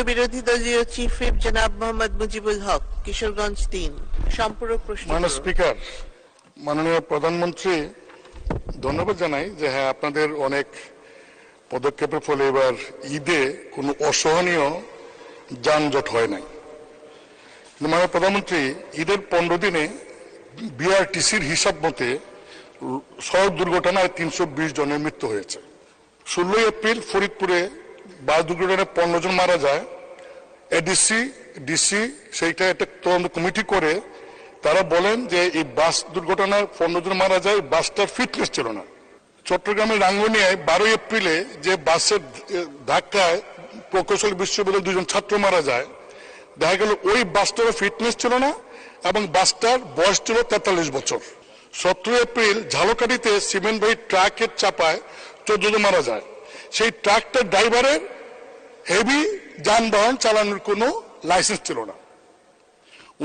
মাননীয় বিরোধী দলীয় চিফ হুইপ জনাব মোহাম্মদ মুজিবুল হক, কিশোরগঞ্জ ৩। সম্পূরক প্রশ্ন। মাননীয় স্পিকার, মাননীয় প্রধানমন্ত্রী, ধন্যবাদ জানাই যে হ্যাঁ আপনাদের অনেক পদক্ষেপের ফলে এবার ঈদে কোনো অসহনীয় যানজট হয় নাই। মাননীয় প্রধানমন্ত্রী, ঈদের 15 দিনে বিআরটিসির হিসাব মতে সড়ক দুর্ঘটনায় 320 জনের মৃত্যু হয়েছে। 16 এপ্রিল ফরিদপুরে বাস দুর্ঘটনায় 15 জন মারা যায়। এডিসি ডিসি সেইটা একটা তদন্ত কমিটি করে তারা বলেন যে এই বাস দুর্ঘটনায় 15 জন মারা যায়, বাসটার ফিটনেস ছিল না। চট্টগ্রামের রাঙ্গুনিয়ায় 12 এপ্রিলে যে বাসের ধাক্কায় প্রকৌশল বিশ্ববিদ্যালয়ের 2 জন ছাত্র মারা যায়, দেখা গেল ওই বাসটারও ফিটনেস ছিল না এবং বাসটার বয়স ছিল 43 বছর। 17 এপ্রিল ঝালকাঠিতে সিমেন্টবাহী ট্রাকের চাপায় 14 জন মারা যায়। সেই ট্রাকটার ড্রাইভারের হেভি যানবাহন চালানোর কোনো লাইসেন্স ছিল না।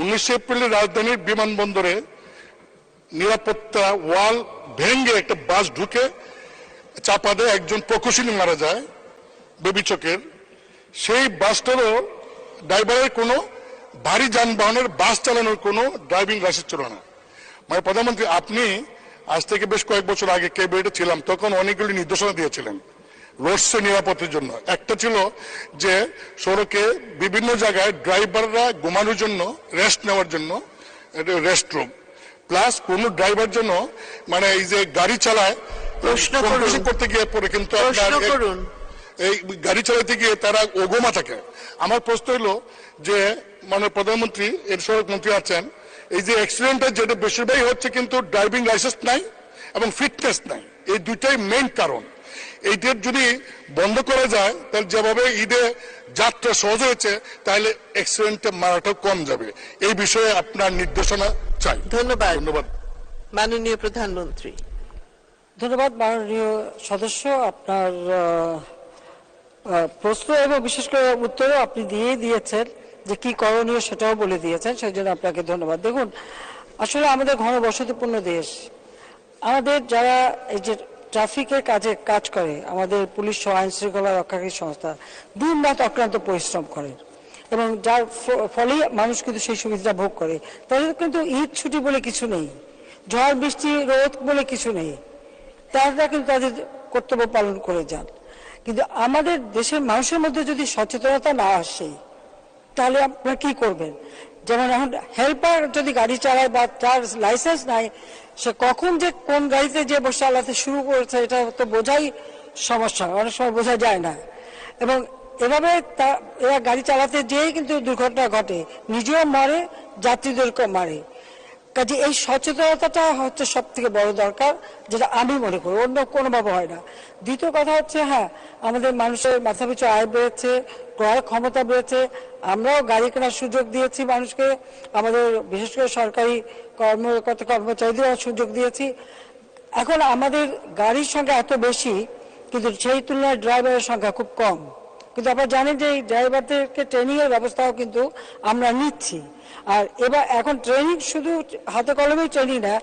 19 এপ্রিলে রাজধানীর বিমানবন্দরে নিরাপত্তা ওয়াল ভেঙে একটা বাস ঢুকে চাপা দেয়, একজন প্রকৌশলী মারা যায় বেবিচকের। সেই বাসটারও ড্রাইভারের কোনো ভারী যানবাহনের বাস চালানোর কোনো ড্রাইভিং লাইসেন্স ছিল না। মানে প্রধানমন্ত্রী, আপনি আজ থেকে বেশ কয়েক বছর আগে ক্যাবিনেটে ছিলাম, তখন অনেকগুলি নির্দেশনা দিয়েছিলেন রোডসে নিরাপত্তার জন্য। একটা ছিল যে সড়কে বিভিন্ন জায়গায় ড্রাইভাররা ঘুমানোর জন্য, রেস্ট নেওয়ার জন্য রেস্ট রুম, প্লাস কোন ড্রাইভার জন্য মানে এই যে গাড়ি চালায় করতে গিয়ে পরে কিন্তু এই গাড়ি চালাতে গিয়ে তারা ওগোমা থাকে। আমার প্রশ্ন হলো যে মানে প্রধানমন্ত্রী, এর সড়ক মন্ত্রী আছেন, এই যে অ্যাক্সিডেন্টের যেটা বেশিরভাগই হচ্ছে কিন্তু ড্রাইভিং লাইসেন্স নাই এবং ফিটনেস নাই, এই দুইটাই মেইন কারণ। এইটার যদি বন্ধ করা যায় তাহলে যেভাবে ঈদে যাত্রা সহজ হয়েছে তাহলে অ্যাক্সিডেন্টে মারাটাও কম যাবে। এই বিষয়ে আপনার নির্দেশনা চাই। ধন্যবাদ। ধন্যবাদ মাননীয় প্রধানমন্ত্রী। ধন্যবাদ মাননীয় সদস্য, আপনার প্রশ্ন এবং বিশেষ করে উত্তরও আপনি দিয়েছেন, যে কি করণীয় সেটাও বলে দিয়েছেন, সেই জন্য আপনাকে ধন্যবাদ। দেখুন, আসলে আমাদের ঘনবসতিপূর্ণ দেশ, আমাদের যারা এই যে ট্রাফিকের কাজ করে, আমাদের পুলিশ সহ আইন শৃঙ্খলা রক্ষাকারী সংস্থা দিন রাত অক্লান্ত পরিশ্রম করেন এবং যার ফলে মানুষ কিন্তু সেই সুবিধাটা ভোগ করে। তাদের কিন্তু ঈদ ছুটি বলে কিছু নেই, ঝড় বৃষ্টি রোদ বলে কিছু নেই, তারা কিন্তু তাদের কর্তব্য পালন করে যান। কিন্তু আমাদের দেশের মানুষের মধ্যে যদি সচেতনতা না আসে তাহলে আপনারা কি করবেন? যেমন এখন হেল্পার যদি গাড়ি চালায় বা তার লাইসেন্স নাই, সে কখন যে কোন গাড়িতে যে বসে চালাতে শুরু করেছে এটা তো বোঝাই সমস্যা, অনেক সময় বোঝা যায় না। এবং এভাবে এরা গাড়ি চালাতে যেয়েই কিন্তু দুর্ঘটনা ঘটে, নিজেও মারে, যাত্রীদেরকেও মারে। কাজে এই সচেতনতাটা হচ্ছে সব থেকে বড় দরকার, যেটা আমি মনে করি, অন্য কোনোভাবে হয় না। দ্বিতীয় কথা হচ্ছে, হ্যাঁ, আমাদের মানুষের মাথাপিছু আয় বেড়েছে, ক্রয় ক্ষমতা বেড়েছে, আমরাও গাড়ি কেনার সুযোগ দিয়েছি মানুষকে, আমাদের বিশেষ করে সরকারি কর্মচারীদের সুযোগ দিয়েছি। এখন আমাদের গাড়ির সংখ্যা এত বেশি, কিন্তু সেই তুলনায় ড্রাইভারের সংখ্যা খুব কম। কিন্তু আপনারা জানেন যে এই ড্রাইভারদেরকে ট্রেনিং এর ব্যবস্থাও কিন্তু আমরা নিচ্ছি। আর এবার এখন ট্রেনিং শুধু হাতে কলমেই ট্রেনিং না,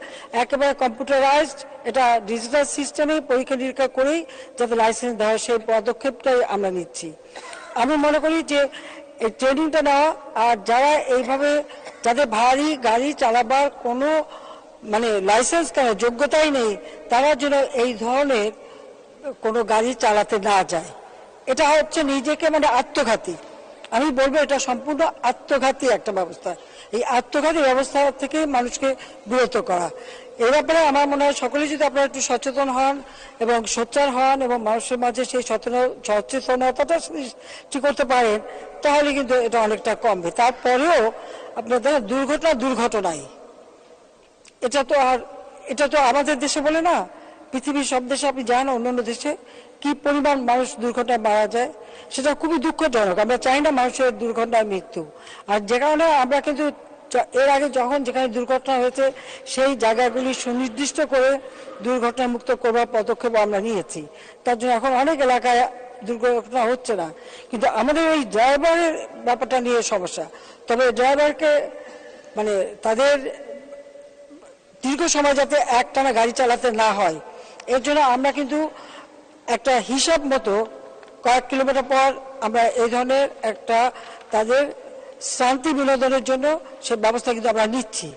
একেবারে কম্পিউটারাইজড, এটা ডিজিটাল সিস্টেমে পরীক্ষা নিরীক্ষা করেই যাতে লাইসেন্স দেওয়া হয়, সেই পদক্ষেপটাই আমরা নিচ্ছি। আমি মনে করি যে এই ট্রেনিংটা নেওয়া, আর যারা এইভাবে যাদের ভারী গাড়ি চালাবার কোনো মানে লাইসেন্স কেন যোগ্যতাই নেই, তারা যেন এই ধরনের কোনো গাড়ি চালাতে না যায়। এটা হচ্ছে নিজেকে মানে আত্মঘাতী, আমি বলবো এটা সম্পূর্ণ আত্মঘাতী একটা ব্যবস্থা। এই আত্মঘাতী ব্যবস্থা থেকে মানুষকে বিরত করা, এ ব্যাপারে আমার মনে হয় সকলেই যদি আপনারা একটু সচেতন হন এবং সোচ্চার হন এবং মানুষের মাঝে সেই সচেতনতাটা সৃষ্টি করতে পারেন, তাহলে কিন্তু এটা অনেকটা কমবে। তারপরেও আপনার দেখেন দুর্ঘটনাই এটা তো আমাদের দেশে বলে না, পৃথিবীর সব দেশে আপনি যান, অন্যান্য দেশে কি পরিমাণ মানুষ দুর্ঘটনায় মারা যায়, সেটা খুবই দুঃখজনক। আমরা চাই না মানুষের দুর্ঘটনায় মৃত্যু। আর যে কারণে আমরা কিন্তু এর আগে যেখানে দুর্ঘটনা হয়েছে সেই জায়গাগুলি সুনির্দিষ্ট করে দুর্ঘটনা মুক্ত করবার পদক্ষেপ আমরা নিয়েছি। তার জন্য এখন অনেক এলাকায় দুর্ঘটনা হচ্ছে না। কিন্তু আমাদের ওই ড্রাইভারের ব্যাপারটা নিয়ে সমস্যা। তবে ড্রাইভারকে মানে তাদের দীর্ঘ সময় যাতে একটানা গাড়ি চালাতে না হয়, এর জন্য আমরা কিন্তু একটা হিসাব মতো কয়েক কিলোমিটার পর আমরা এই ধরনের একটা তাদের শান্তি বিনোদনের জন্য সে ব্যবস্থা কিন্তু আমরা নিচ্ছি,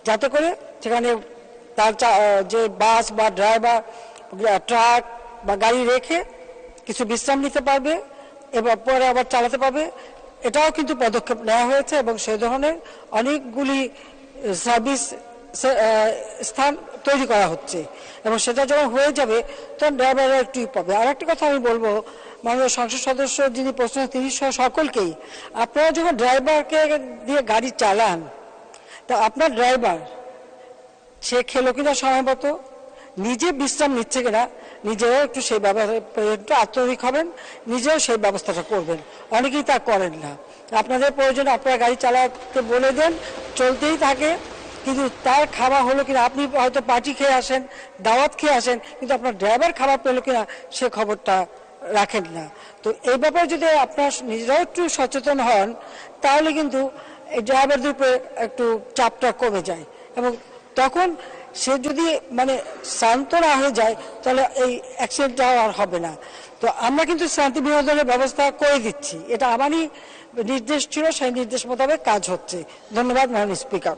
যাতে করে সেখানে তার যে বাস বা ড্রাইভার ট্রাক বা গাড়ি রেখে কিছু বিশ্রাম নিতে পারবে এবং পরে আবার চালাতে পারবে। এটাও কিন্তু পদক্ষেপ নেওয়া হয়েছে এবং সেই ধরনের অনেকগুলি সার্ভিস স্থান তৈরি করা হচ্ছে এবং সেটা যখন হয়ে যাবে তখন ড্রাইভাররা একটু পাবে। আর একটা কথা আমি বলবো, মাননীয় সংসদ সদস্য যিনি প্রশ্ন তিনি সহ সকলকেই, আপনারা যখন ড্রাইভারকে দিয়ে গাড়ি চালান তা আপনার ড্রাইভার সে খেলো কিনা সময় মতো, নিজে বিশ্রাম নিচ্ছে কিনা, নিজেও একটু সেই ব্যবস্থা আত্মনিক হবেন, নিজেও সেই ব্যবস্থাটা করবেন। অনেকেই তা করেন না। আপনাদের প্রয়োজন আপনারা গাড়ি চালাতে বলে দেন, চলতেই থাকে, কিন্তু তার খাওয়া হলো কিনা, আপনি হয়তো পার্টি খেয়ে আসেন, দাওয়াত খেয়ে আসেন, কিন্তু আপনার ড্রাইভার খাবার পেলো কিনা সে খবরটা রাখেন না। তো এই ব্যাপারে যদি আপনার নিজেরাও একটু সচেতন হন তাহলে কিন্তু এই ড্রাইভারদের উপরে একটু চাপটা কমে যায় এবং তখন সে যদি মানে শান্ত না হয়ে যায় তাহলে এই অ্যাক্সিডেন্টটা আর হবে না। তো আমরা কিন্তু শান্তি বিনোদনের ব্যবস্থা করে দিচ্ছি, এটা আমারই নির্দেশ ছিল, সেই নির্দেশ মোতাবেক কাজ হচ্ছে। ধন্যবাদ মাননীয় স্পিকার।